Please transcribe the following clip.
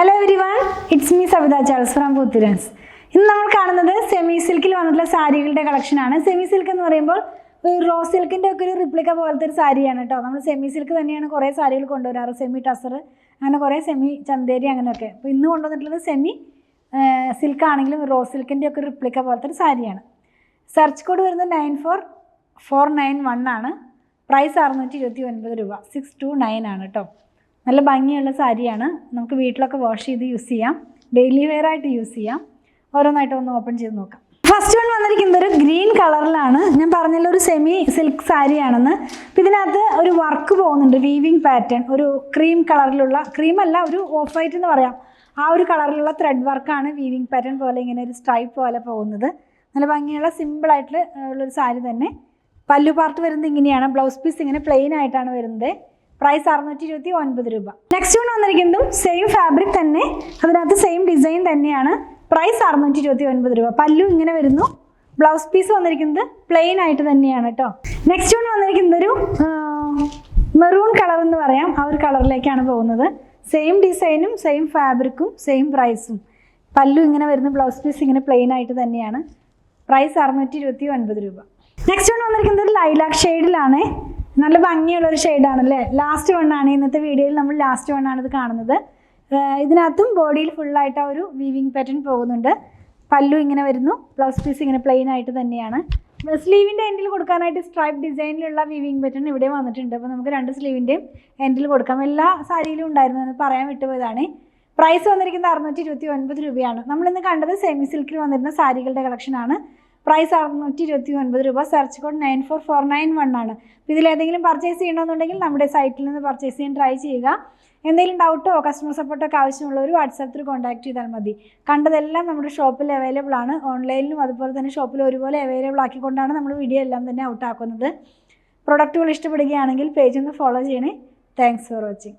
Hello everyone, it's me Savitha Charles from Puthurans. ഇന്ന് നമ്മൾ കാണുന്നത് സെമി സിൽക്കിൽ വന്നിട്ടുള്ള സാരികളുടെ കളക്ഷൻ ആണ്. സെമി സിൽക്ക് എന്ന് പറയുമ്പോൾ റോ സിൽക്കിന്റെ ഒക്കെ ഒരു റിപ്ലിക്ക പോലത്തെ ഒരു സാരിയാണ് കേട്ടോ. നമ്മൾ സെമി സിൽക്ക് തന്നെയാണ് കുറേ സാരികൾ കൊണ്ടുവരാറ്, സെമി ടസർ അങ്ങനെ കുറേ സെമി ചന്തേരി അങ്ങനെയൊക്കെ. അപ്പോൾ ഇന്ന് കൊണ്ടുവന്നിട്ടുള്ളത് സെമി സിൽക്ക് ആണെങ്കിലും റോ സിൽക്കിൻ്റെ ഒക്കെ റിപ്ലിക്ക പോലത്തെ ഒരു സാരിയാണ്. സെർച്ച് കോഡ് വരുന്നത് 94491 ആണ്. പ്രൈസ് 629 രൂപ, 629 ആണ് കേട്ടോ. നല്ല ഭംഗിയുള്ള സാരിയാണ്. നമുക്ക് വീട്ടിലൊക്കെ വാഷ് ചെയ്ത് യൂസ് ചെയ്യാം, ഡെയിലി വെയർ ആയിട്ട് യൂസ് ചെയ്യാം. ഓരോന്നായിട്ട് ഒന്ന് ഓപ്പൺ ചെയ്ത് നോക്കാം. ഫസ്റ്റ് വൺ വന്നിരിക്കുന്നത് ഒരു ഗ്രീൻ കളറിലാണ്. ഞാൻ പറഞ്ഞല്ലോ ഒരു സെമി സിൽക്ക് സാരിയാണെന്ന്. അപ്പോൾ ഇതിനകത്ത് ഒരു വർക്ക് പോകുന്നുണ്ട്, വീവിങ് പാറ്റേൺ. ഒരു ക്രീം കളറിലുള്ള, ക്രീമല്ല ഒരു ഓഫ് വൈറ്റ് എന്ന് പറയാം, ആ ഒരു കളറിലുള്ള ത്രെഡ് വർക്കാണ് വീവിങ് പാറ്റേൺ പോലെ ഇങ്ങനെ ഒരു സ്ട്രൈപ്പ് പോലെ പോകുന്നത്. നല്ല ഭംഗിയുള്ള സിമ്പിളായിട്ടുള്ള ഉള്ളൊരു സാരി തന്നെ. പല്ലു പാർട്ട് വരുന്നത് ഇങ്ങനെയാണ്. ബ്ലൗസ് പീസ് ഇങ്ങനെ പ്ലെയിൻ ആയിട്ടാണ് വരുന്നത്. പ്രൈസ് 629 രൂപ. നെക്സ്റ്റ് വൺ വന്നിരിക്കുന്നതും സെയിം ഫാബ്രിക് തന്നെ, അതിനകത്ത് സെയിം ഡിസൈൻ തന്നെയാണ്. പ്രൈസ് 629 രൂപ. പല്ലു ഇങ്ങനെ വരുന്നു. ബ്ലൗസ് പീസ് വന്നിരിക്കുന്നത് പ്ലെയിൻ ആയിട്ട് തന്നെയാണ് കേട്ടോ. നെക്സ്റ്റ് വൺ വന്നിരിക്കുന്നത് ഒരു മെറൂൺ കളർ എന്ന് പറയാം, ആ ഒരു കളറിലേക്കാണ് പോകുന്നത്. സെയിം ഡിസൈനും സെയിം ഫാബ്രിക്കും സെയിം പ്രൈസും. പല്ലു ഇങ്ങനെ വരുന്നു, ബ്ലൗസ് പീസ് ഇങ്ങനെ പ്ലെയിൻ ആയിട്ട് തന്നെയാണ്. പ്രൈസ് 629 രൂപ. നെക്സ്റ്റ് വൺ വന്നിരിക്കുന്നത് ഒരു ലൈലാക്ക് ഷെയ്ഡിലാണ്. നല്ല ഭംഗിയുള്ളൊരു ഷെയ്ഡാണല്ലേ. ലാസ്റ്റ് വണ്ണാണ് ഇന്നത്തെ വീഡിയോയിൽ, നമ്മൾ ലാസ്റ്റ് വണ്ണാണ് ഇത് കാണുന്നത്. ഇതിനകത്തും ബോഡിയിൽ ഫുള്ളായിട്ട് ആ ഒരു വീവിങ് പാറ്റേൺ പോകുന്നുണ്ട്. പല്ലു ഇങ്ങനെ വരുന്നു, ബ്ലൗസ് പീസ് ഇങ്ങനെ പ്ലെയിൻ ആയിട്ട് തന്നെയാണ്. സ്ലീവിൻ്റെ എൻഡിൽ കൊടുക്കാനായിട്ട് സ്ട്രൈപ്പ് ഡിസൈനിലുള്ള വീവിങ് പാറ്റേൺ ഇവിടെ വന്നിട്ടുണ്ട്. അപ്പോൾ നമുക്ക് രണ്ട് സ്ലീവിൻ്റെയും എൻഡിൽ കൊടുക്കാം. എല്ലാ സാരിയിലും ഉണ്ടായിരുന്നു, അത് പറയാൻ വിട്ടുപോയതാണ്. പ്രൈസ് വന്നിരിക്കുന്നത് 629 രൂപയാണ്. നമ്മളിന്ന് കണ്ടത് സെമി സിൽക്കിൽ വന്നിരുന്ന സാരികളുടെ കളക്ഷനാണ്. പ്രൈസ് 629 രൂപ. സെർച്ച് കോഡ് 94491 ആണ്. അപ്പോൾ ഇതിലേതെങ്കിലും പർച്ചേസ് ചെയ്യണമെന്നുണ്ടെങ്കിൽ നമ്മുടെ സൈറ്റിൽ നിന്ന് പർച്ചേസ് ചെയ്യാൻ ട്രൈ ചെയ്യുക. എന്തെങ്കിലും ഡൗട്ടോ കസ്റ്റമർ സപ്പോർട്ടൊക്കെ ആവശ്യമുള്ളവർ വാട്സാപ്പിൽ കോൺടാക്ട് ചെയ്താൽ മതി. കണ്ടതെല്ലാം നമ്മുടെ ഷോപ്പിൽ അവൈലബിൾ ആണ്. ഓൺലൈനിലും അതുപോലെ തന്നെ ഷോപ്പിൽ ഒരുപോലെ അവൈലബിൾ ആക്കിക്കൊണ്ടാണ് നമ്മൾ വീഡിയോ എല്ലാം തന്നെ ഔട്ടാക്കുന്നത്. പ്രൊഡക്റ്റുകൾ ഇഷ്ടപ്പെടുകയാണെങ്കിൽ പേജ് ഒന്ന് ഫോളോ ചെയ്യണേ. Thanks for watching.